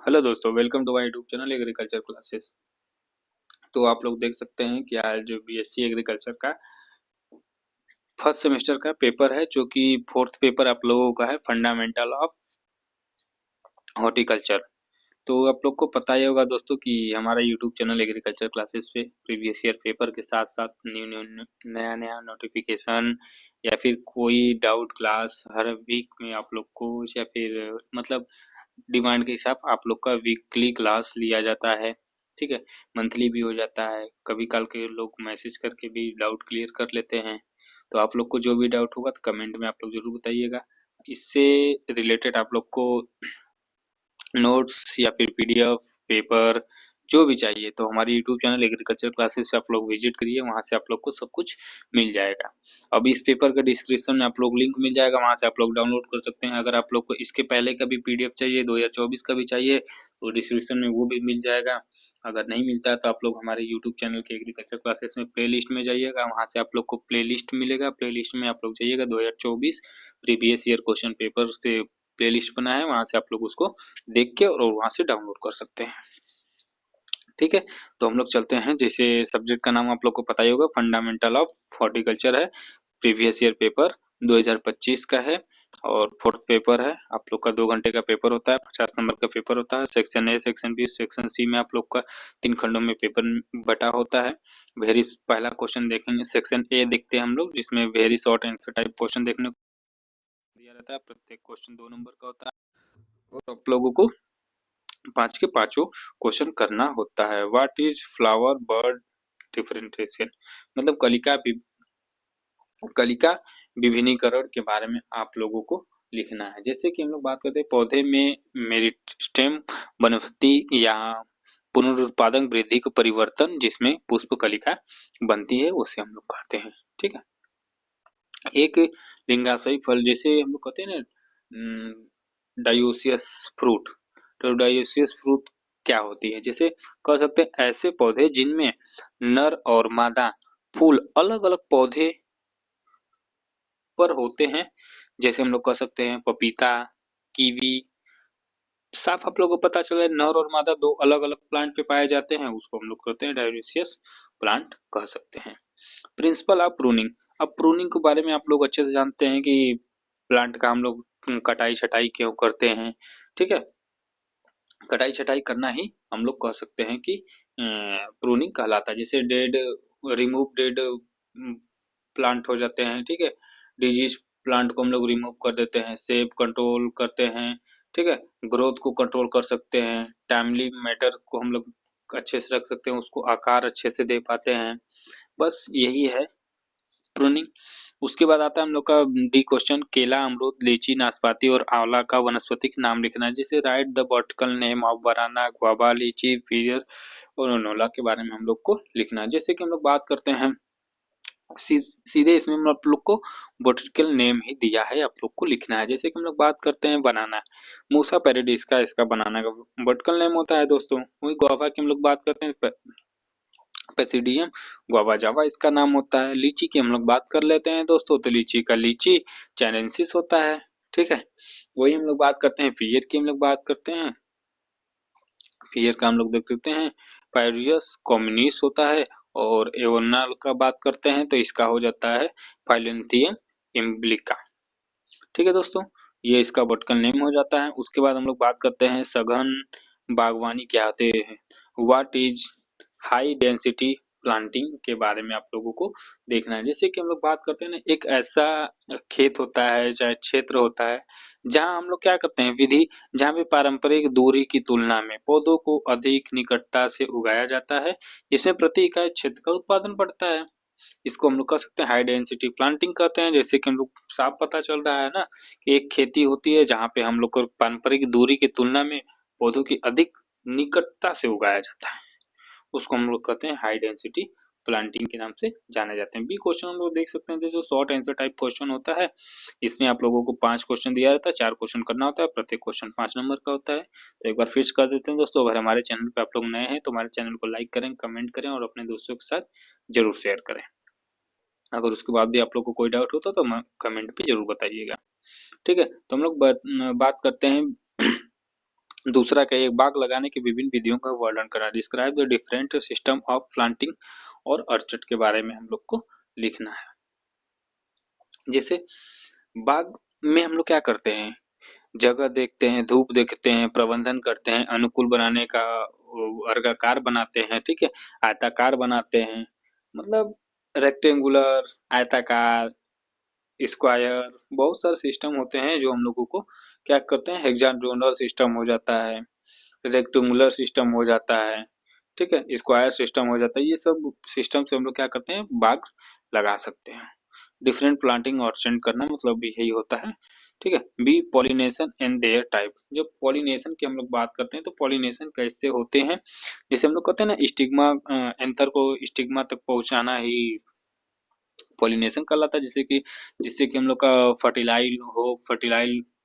Hello दोस्तों, welcome to my YouTube channel agriculture classes. तो आप लोग देख सकते हैं कि आज जो बीएससी एग्रीकल्चर का फर्स्ट सेमेस्टर का पेपर है, जो कि फोर्थ पेपर आप लोगों का है, फंडामेंटल ऑफ हॉर्टिकल्चर। तो आप लोग को पता ही होगा दोस्तों कि हमारा यूट्यूब चैनल एग्रीकल्चर क्लासेस पे प्रीवियस ईयर पेपर के साथ साथ न्यू न्यू नया नया नोटिफिकेशन या फिर कोई डाउट क्लास हर वीक में आप लोग को, या फिर मतलब डिमांड के हिसाब आप लोग का वीकली क्लास लिया जाता है। ठीक है, मंथली भी हो जाता है, कभी कल के लोग मैसेज करके भी डाउट क्लियर कर लेते हैं। तो आप लोग को जो भी डाउट होगा तो कमेंट में आप लोग जरूर बताइएगा। इससे रिलेटेड आप लोग को नोट्स या फिर पीडीएफ पेपर जो भी चाहिए तो हमारे यूट्यूब चैनल एग्रीकल्चर क्लासेस से आप लोग विजिट करिए, वहां से आप लोग को सब कुछ मिल जाएगा। अब इस पेपर का डिस्क्रिप्शन में आप लोग लिंक मिल जाएगा, वहां से आप लोग डाउनलोड कर सकते हैं। अगर आप लोग को इसके पहले का भी पीडीएफ चाहिए, 2024 का भी चाहिए, तो डिस्क्रिप्शन में वो भी मिल जाएगा। अगर नहीं मिलता है तो आप लोग हमारे यूट्यूब चैनल के एग्रीकल्चर क्लासेस में प्ले लिस्ट में जाइएगा, वहां से आप लोग को प्ले लिस्ट मिलेगा। प्ले लिस्ट में आप लोग जाइएगा, 2024 प्रीवियस ईयर क्वेश्चन पेपर से प्ले लिस्ट बना है, वहां से आप लोग उसको देख के और वहां से डाउनलोड कर सकते हैं। ठीक है, तो हम लोग चलते हैं। जैसे सब्जेक्ट का नाम आप लोग को पता ही होगा, फंडामेंटल ऑफ हॉर्टिकल्चर है। प्रीवियस ईयर पेपर 2025 का है और फोर्थ पेपर है। आप लोग का 2 घंटे का पेपर होता है, 50 नंबर का पेपर होता है। Section A, section B, section C में आप लोग का 3 खंडों में पेपर बटा होता है। वेरी पहला क्वेश्चन देखेंगे, सेक्शन ए देखते हैं हम लोग, जिसमें very short answer type question देखने को दिया रहता है। प्रत्येक क्वेश्चन 2 नंबर का होता है और आप लोगों को 5 के पांचों क्वेश्चन करना होता है। What is flower bird differentiation, मतलब कलिका विभिन्नीकरण के बारे में आप लोगों को लिखना है। जैसे कि हम लोग बात करते हैं पौधे में मेरिस्टेम वनस्पति या पुनरुत्पादक वृद्धि का परिवर्तन जिसमें पुष्प कलिका बनती है, उसे हम लोग कहते हैं। ठीक है, एक लिंगाशयी फल, जैसे हम लोग कहते हैं ना डायोसियस फ्रूट। तो डायोसियस फ्रूट क्या होती है, जैसे कह सकते हैं ऐसे पौधे जिनमें नर और मादा फूल अलग अलग पौधे पर होते हैं। जैसे हम लोग कह सकते हैं पपीता, कीवी। साफ आप लोगों को पता चला नर और मादा दो अलग अलग प्लांट पे पाए जाते हैं, उसको हम लोग कहते हैं डायोसियस प्लांट कह सकते हैं। प्रिंसिपल ऑफ प्रूनिंग, अब प्रूनिंग के बारे में आप लोग अच्छे से जानते हैं कि प्लांट का हम लोग कटाई छटाई क्यों करते हैं। ठीक है, कटाई छटाई करना ही हम लोग कह सकते हैं कि प्रूनिंग कहलाता है। जैसे रिमूव डेड प्लांट हो जाते हैं। ठीक है, डिजीज प्लांट को हम लोग रिमूव कर देते हैं, सेप कंट्रोल करते हैं। ठीक है, ग्रोथ को कंट्रोल कर सकते हैं, टाइमली मैटर को हम लोग अच्छे से रख सकते हैं, उसको आकार अच्छे से दे पाते हैं। बस यही है प्रूनिंग। उसके बाद आता है हम लोग का डी क्वेश्चन, केला, अमरूद, लीची, नाशपाती और आंवला का वानस्पतिक नाम लिखना है। जैसे right the botanical name of banana, guava, लीची, फियर और अनोला के बारे में हम लोग को लिखना है। जैसे कि हम लोग बात करते हैं सीधे इसमें हम आप लोग को बॉटनिकल नेम ही दिया है, आप लोग को लिखना है। जैसे कि हम लोग बात करते हैं बनाना, मूसा पैराडिस का इसका बनाना का बॉटनिकल नेम होता है दोस्तों। वही गुआवा की हम लोग बात करते हैं पेसिडियम गुआवा जावा इसका नाम होता है। लीची की हम लोग बात कर लेते हैं दोस्तों, तो लीची का लीची चाइनेंसिस होता है। ठीक है, वही हम लोग बात करते हैं फियर की हम लोग बात करते हैं, फियर का हम लोग देख सकते हैं पायरियस कॉम्युनिस होता है। और एवोनल का बात करते हैं तो इसका हो जाता है फाइलेंथियम इम्ब्लिका। ठीक है दोस्तों, ये इसका बॉटनिकल नेम हो जाता है। उसके बाद हम लोग बात करते हैं सघन बागवानी क्या होते हैं, what is high density planting के बारे में आप लोगों को देखना है। जैसे कि हम लोग बात करते हैं ना, एक ऐसा खेत होता है चाहे क्षेत्र होता है जहां हम लोग क्या करते हैं विधि, जहां पे पारंपरिक दूरी की तुलना में पौधों को अधिक निकटता से उगाया जाता है, इसमें प्रति इकाई क्षेत्र का उत्पादन बढ़ता है। इसको हम लोग कह सकते हैं हाई डेंसिटी प्लांटिंग कहते हैं। जैसे कि हम लोग साफ पता चल रहा है ना कि एक खेती होती है जहाँ पे हम लोग को पारंपरिक दूरी की तुलना में पौधों की अधिक निकटता से उगाया जाता है, उसको हम लोग कहते हैं हाई डेंसिटी प्लांटिंग के नाम से जाने जाते हैं। बी क्वेश्चन हम लोग देख सकते हैं, जो शॉर्ट आंसर टाइप क्वेश्चन होता है, इसमें आप लोगों को 5 क्वेश्चन दिया जाता है, 4 क्वेश्चन करना होता है, प्रत्येक क्वेश्चन 5 नंबर का होता है। तो एक बार फिर कर देते हैं दोस्तों, अगर हमारे चैनल पे आप लोग नए हैं तो हमारे चैनल को लाइक करें, कमेंट करें और अपने दोस्तों के साथ जरूर शेयर करें। अगर उसके बाद भी आप लोग को कोई डाउट होता तो कमेंट पे जरूर बताइएगा। ठीक है, तो हम लोग बात करते हैं दूसरा क्या है, एक बाग लगाने की विभिन्न विधियों का वर्णन करा, describe the different system of planting और अर्चर्ड के बारे में हम लोग को लिखना है। जैसे बाग में हम लोग क्या करते हैं, जगह देखते हैं, धूप देखते हैं, प्रबंधन करते हैं, अनुकूल बनाने का वर्गाकार बनाते हैं, ठीक है, आयताकार बनाते हैं, मतलब रेक्टेंगुलर, आयताकार, स्क्वायर, बहुत सारे सिस्टम होते हैं जो हम लोगों को क्या करते हैं, हेक्सागोनल सिस्टम हो जाता है, रेक्टेंगुलर सिस्टम हो जाता है, ठीक है, स्क्वायर सिस्टम हो जाता है, ये सब सिस्टम से हम लोग क्या करते हैं, बाग लगा सकते हैं। डिफरेंट प्लांटिंग और सेंड करना मतलब भी यही होता है, ठीक है। B pollination and their type, जब पॉलिनेशन की हम लोग बात करते हैं तो पॉलिनेशन कैसे होते हैं, जैसे हम लोग कहते हैं ना स्टिग्मा, एंथर को स्टिग्मा तक पहुंचाना ही पॉलिनेशन कहलाता है, जिससे कि हम लोग का फर्टिलाइज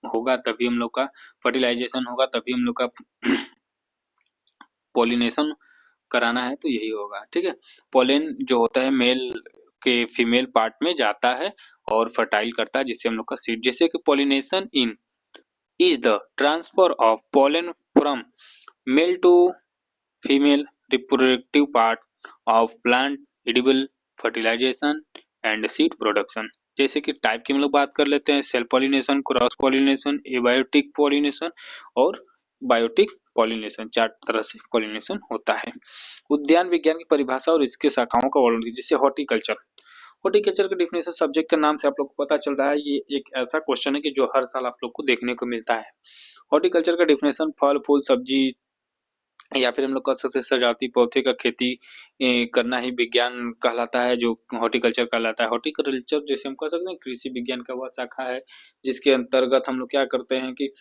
होगा तभी हम लोग का फर्टिलाइजेशन होगा, तभी हम लोग का पॉलिनेशन कराना है तो यही होगा, ठीक है। पोलन जो होता है मेल के फीमेल पार्ट में जाता है और फर्टाइल करता है, जिससे हम लोग का सीड, जैसे कि pollination in is the transfer of pollen from male to female reproductive part of plant, edible, fertilization and seed production. जैसे कि टाइप की हम लोग बात कर लेते हैं, self pollination, cross pollination, abiotic pollination और बायोटिक पॉलिनेशन, चार तरह से पॉलिनेशन होता है। उद्यान विज्ञान की परिभाषा और इसके शाखाओं का वर्णन, जैसे हॉर्टिकल्चर। हॉर्टिकल्चर का डिफिनेशन सब्जेक्ट के नाम से आप लोग को पता चल रहा है, ये एक ऐसा क्वेश्चन है कि जो हर साल आप लोग को देखने को मिलता है। हॉर्टिकल्चर का डिफिनेशन फल फूल सब्जी या फिर हम लोग कह सकते हैं सजावटी पौधे का खेती करना ही विज्ञान कहलाता है, जो हॉर्टिकल्चर कहलाता है। हॉर्टिकल्चर जैसे हम कह सकते हैं कृषि विज्ञान का वह शाखा है जिसके अंतर्गत हम लोग क्या करते हैं कि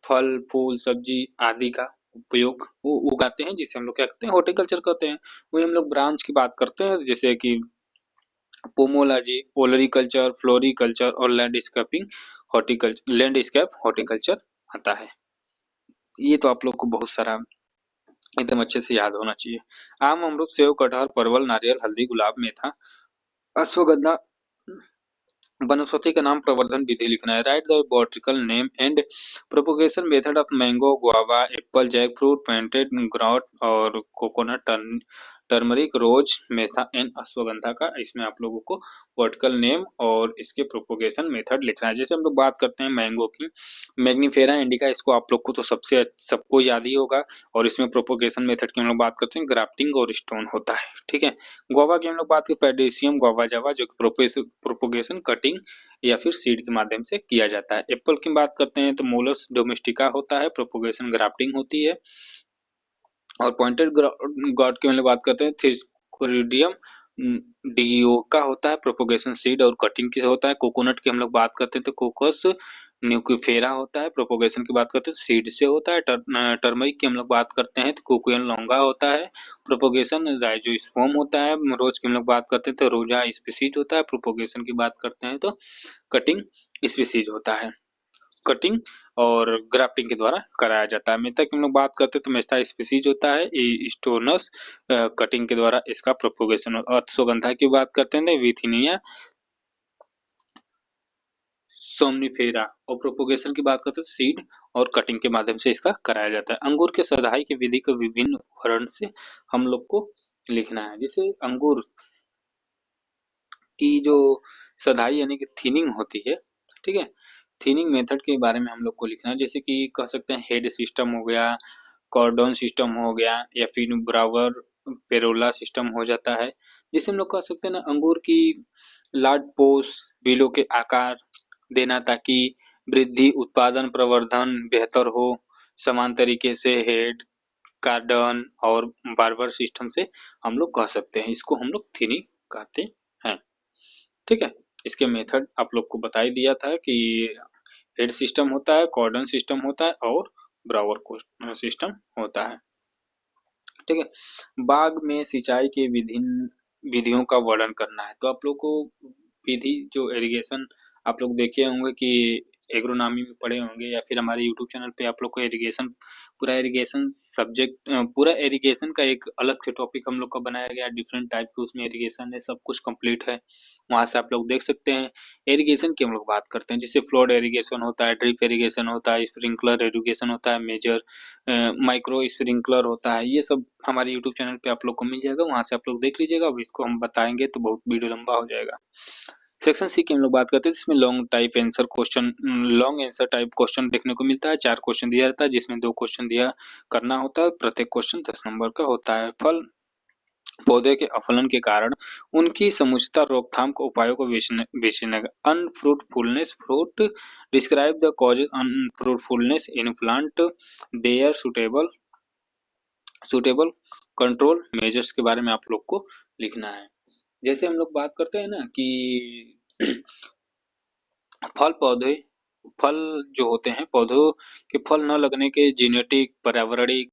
फल फूल सब्जी आदि का उपयोग वो उगाते हैं, जिसे हम लोग क्या कहते हैं, हॉर्टिकल्चर कहते हैं। वही हम लोग ब्रांच की बात करते हैं, जैसे कि पोमोलॉजी, ओलरीकल्चर, फ्लोरिकल्चर और लैंडस्केपिंग हॉर्टिकल्चर, लैंडस्केप हॉर्टिकल्चर आता है। ये तो आप लोग को बहुत सारा एकदम अच्छे से याद होना चाहिए। आम, अमरूद, सेव, कटहल, परवल, नारियल, हल्दी, गुलाब, मेथा, अश्वगंधा, वनस्पति का नाम, प्रवर्धन विधि लिखना है। Write the botanical name and propagation method of mango, guava, apple, jackfruit, पेंटेड ग्राउट और कोकोनट, टर्मरिक, रोज, मेथा एंड अश्वगंधा का इसमें आप लोगों को वर्टिकल नेम और इसके प्रोपोगेशन मेथड लिखना है। जैसे हम लोग बात करते हैं मैंगो की, मैग्नीफेरा इंडिका, इसको आप लोग को तो सबको याद ही होगा, और इसमें प्रोपोगेशन मेथड की हम लोग बात करते हैं ग्राफ्टिंग और स्टोन होता है, ठीक है। गुआवा की हम लोग बात करें पेडेसियम गुआवा जावा, जो प्रोपोगेशन कटिंग या फिर सीड के माध्यम से किया जाता है। एप्पल की बात करते हैं तो मोलस डोमेस्टिका होता है, प्रोपोगेशन ग्राफ्टिंग होती है। और पॉइंटेड गॉड की हम लोग बात करते हैं थिस्कोरिडियम डियोका होता है, प्रोपोगेशन सीड और कटिंग की होता है। कोकोनट की हम लोग बात करते हैं तो कोकस न्यूक्लिफेरा होता है, प्रोपोगेशन की बात करते हैं तो सीड से होता है। टर्मरिक की हम लोग बात करते हैं तो कोकुयन लॉन्गा होता है, प्रोपोगेशन राइजोस्पोम होता है। रोज की हम लोग बात करते हैं तो रोजा स्पीसीज होता है, प्रोपोगेशन की बात करते हैं तो कटिंग स्पीसीज होता है। कटिंग और ग्राफ्टिंग के द्वारा कराया जाता है। मेथा की हम लोग बात करते हैं तो मेस्टा स्पीसीज होता है, स्टोनस कटिंग के द्वारा इसका प्रोपोगेशन। और अश्वगंधा की बात करते हैं विथिनिया सोमनिफेरा, और प्रोपोगेशन की बात करते हैं सीड और कटिंग के माध्यम से इसका कराया जाता है। अंगूर के सदाई की विधि को विभिन्न वर्ण से हम लोग को लिखना है। जैसे अंगूर की जो सदाई यानी कि थिनिंग होती है, ठीक है, थिनिंग मेथड के बारे में हम लोग को लिखना है। जैसे कि कह सकते हैं हेड सिस्टम हो गया, कॉर्डन सिस्टम हो गया, या फिर ब्रावर पेरोला सिस्टम हो जाता है। जैसे हम लोग कह सकते हैं ना अंगूर की लार्ज पोस बेलों के आकार देना, ताकि वृद्धि उत्पादन प्रवर्धन बेहतर हो। समान तरीके से हेड कार्डन और बार्बर सिस्टम से हम लोग कह सकते हैं, इसको हम लोग थिनिंग कहते हैं, ठीक है। इसके मेथड आप लोग को बता ही दिया था कि हेड सिस्टम होता है, कॉर्डन सिस्टम होता है और ब्रावर सिस्टम होता है, ठीक है। बाग में सिंचाई के विभिन्न विधियों का वर्णन करना है, तो आप लोग को विधि जो इरिगेशन आप लोग देखे होंगे कि एग्रोनॉमी में पढ़े होंगे, या फिर हमारे यूट्यूब चैनल पे आप लोग को इरिगेशन, पूरा इरिगेशन सब्जेक्ट, पूरा इरिगेशन का एक अलग से टॉपिक हम लोग का बनाया गया, डिफरेंट टाइप के उसमें इरिगेशन है, सब कुछ कंप्लीट है, वहां से आप लोग देख सकते हैं। इरिगेशन की हम लोग बात करते हैं, जिससे फ्लोड इरिगेशन होता है, ड्रिप इरिगेशन होता है, स्प्रिंकलर इरिगेशन होता है, मेजर माइक्रो स्प्रिंकलर होता है, ये सब हमारे यूट्यूब चैनल पे आप लोग को मिल जाएगा, वहां से आप लोग देख लीजिएगा। अब इसको हम बताएंगे तो बहुत वीडियो लंबा हो जाएगा। सेक्शन सी की हम लोग बात करते हैं, जिसमें लॉन्ग आंसर टाइप क्वेश्चन देखने को मिलता है। 4 क्वेश्चन दिया रहता है, जिसमें 2 क्वेश्चन दिया करना होता है, प्रत्येक क्वेश्चन 10 नंबर का होता है। फल पौधे के अफलन के कारण उनकी समुचित रोकथाम को उपायों को विश्लेषण। Unfruitfulness fruit, describe the causes unfruitfulness in plant, their suitable control measures के बारे में आप लोग को लिखना है। जैसे हम लोग बात करते हैं ना कि फल पौधे, फल जो होते हैं, पौधों के फल न लगने के जेनेटिक, पर्यावरणीय,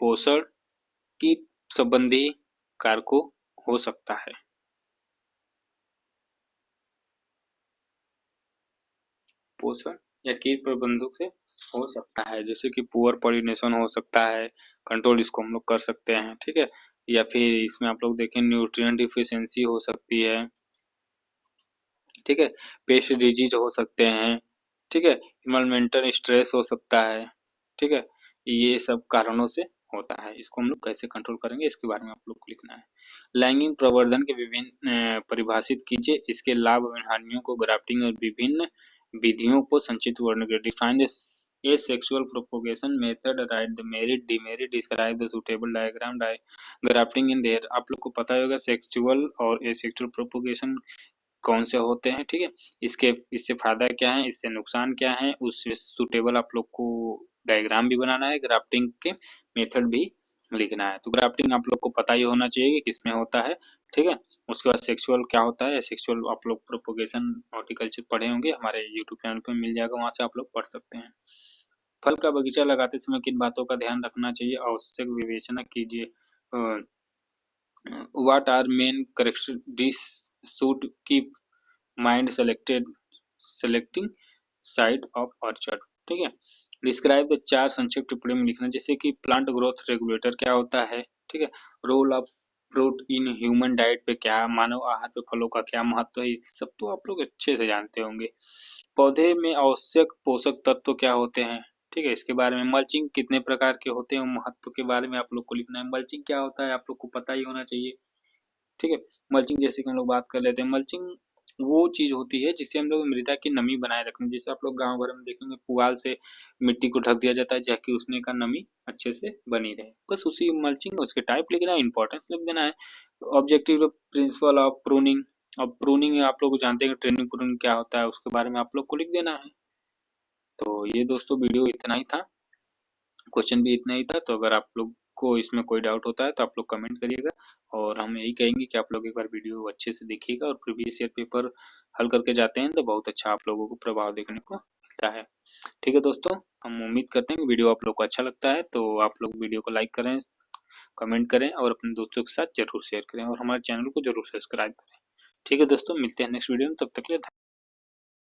पोषण की संबंधी कारकों हो सकता है। पोषण या कीट प्रबंधक से हो सकता है, जैसे कि पुअर पॉलिनेशन हो सकता है, कंट्रोल इसको हम लोग कर सकते हैं, ठीक है। या फिर इसमें आप लोग देखें न्यूट्रिएंट डिफिशियंसी हो सकती है, ठीक है। पेस्ट डिजीज हो सकते हैं, ठीक है। इन्वायरमेंटल स्ट्रेस हो सकता है, ठीक है। ये सब कारणों से होता है, इसको हम लोग कैसे कंट्रोल करेंगे इसके बारे में आप लोग को लिखना है। लैंगिक प्रवर्धन के विभिन्न परिभाषित कीजिए, इसके लाभ और हानियों को, ग्राफ्टिंग और विभिन्न विधियों को संक्षिप्त वर्णन करें। Define a sexual propagation method, right the merit demerit, describe the suitable diagram, grafting in their. आप लोग को पता होगा सेक्सुअल और एसेक्सुअल प्रोपोगेशन कौन से होते हैं, ठीक है। इससे फायदा क्या है, इससे नुकसान क्या है, उससे सुटेबल आप लोग को डायग्राम भी बनाना है, ग्राफ्टिंग के मेथड भी लिखना है। तो ग्राफ्टिंग आप लोग को पता ही होना चाहिए कि किसमें होता है, ठीक है। उसके बाद सेक्सुअल क्या होता है, सेक्सुअल आप लोग प्रोपोगेशन हॉर्टिकल्चर पढ़े होंगे, हमारे यूट्यूब चैनल पे मिल जाएगा, वहां से आप लोग पढ़ सकते हैं। फल का बगीचा लगाते समय किन बातों का ध्यान रखना चाहिए, आवश्यक विवेचना कीजिए। What are main characteristics should keep mind selecting side of orchard, ठीक है। डिस्क्राइब द 4 संक्षिप्त टिप्पणी में लिखना, जैसे कि प्लांट ग्रोथ रेगुलेटर क्या होता है, ठीक है। Role of fruit in human diet पे क्या, मानव आहार पे फलों का क्या महत्व है, सब तो आप लोग अच्छे से जानते होंगे। पौधे में आवश्यक पोषक तत्व क्या होते हैं, ठीक है, इसके बारे में। मल्चिंग कितने प्रकार के होते हैं, महत्व के बारे में आप लोग को लिखना है। मल्चिंग क्या होता है आप लोग को पता ही होना चाहिए, ठीक है। मल्चिंग जैसे कि हम लोग बात कर लेते हैं, मल्चिंग वो चीज होती है जिससे हम लोग मृदा की नमी बनाए रखने, जैसे आप लोग गांव भर में देखेंगे पुआल से मिट्टी को ढक दिया जाता है, ताकि उसमें का नमी अच्छे से बनी रहे, बस उसी मल्चिंग, उसके टाइप लिखना है, इंपॉर्टेंस लिख देना है। ऑब्जेक्टिव प्रिंसिपल ऑफ प्रूनिंग, अब प्रूनिंग आप लोग जानते हैं, ट्रेनिंग प्रूनिंग क्या होता है, उसके बारे में आप लोग को लिख देना है। तो ये दोस्तों वीडियो इतना ही था, क्वेश्चन भी इतना ही था। तो अगर आप लोग को इसमें कोई डाउट होता है तो आप लोग कमेंट करिएगा, और हम यही कहेंगे कि आप लोग एक बार वीडियो अच्छे से देखिएगा, और प्रीवियस ईयर पेपर हल करके जाते हैं तो बहुत अच्छा आप लोगों को प्रभाव देखने को मिलता है। ठीक है दोस्तों, हम उम्मीद करते हैं कि वीडियो आप लोग को अच्छा लगता है, तो आप लोग वीडियो को लाइक करें, कमेंट करें, और अपने दोस्तों के साथ जरूर शेयर करें, और हमारे चैनल को जरूर सब्सक्राइब करें। ठीक है दोस्तों, मिलते हैं नेक्स्ट वीडियो में, तब तक के लिए